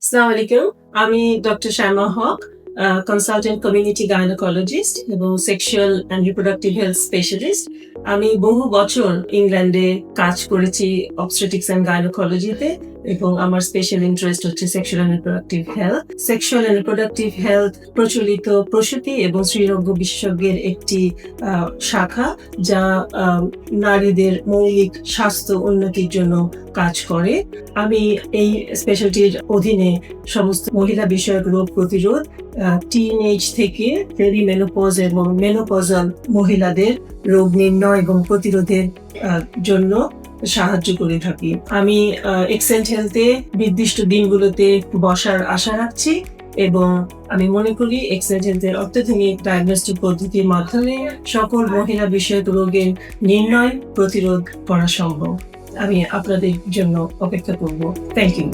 আসসালামু আলাইকুম। আমি ডক্টর শায়মা হক, কনসালটেন্ট কমিউনিটি গাইনোকোলজিস্ট এবং sexual and reproductive health specialist. আমি বহু বছর ইংল্যান্ডে কাজ করেছি অবস্টেট্রিক্স অ্যান্ড গাইনোকোলজিতে এবং আমার স্পেশাল ইন্টারেস্ট হচ্ছে sexual and reproductive health. Sexual and reproductive health প্রচলিত প্রসূতি এবং স্ত্রীরোগ বিশেষজ্ঞের একটি শাখা যা নারীদের মৌলিক স্বাস্থ্য উন্নতির জন্য কাজ করে। আমি এই স্পেশালটির অধীনে সমস্ত মহিলা বিষয়ক রোগ প্রতিরোধ, টিনএজ থেকে পেরিমেনোপজ এবং মেনোপজাল মহিলাদের রোগ নির্ণয় এবং প্রতিরোধের জন্য সাহায্য করে থাকি। আমি এক্সেন্ট হেলথে নির্দিষ্ট দিনগুলোতে বসার আশা রাখছি এবং আমি মনে করি এক্সেন্ট হেলথের অত্যাধুনিক ডায়াগনস্টিক পদ্ধতির মাধ্যমে সকল মহিলা বিষয়ক রোগের নির্ণয় প্রতিরোধ করা সম্ভব। আমি আপনাদের জন্য অপেক্ষা করব। Thank you.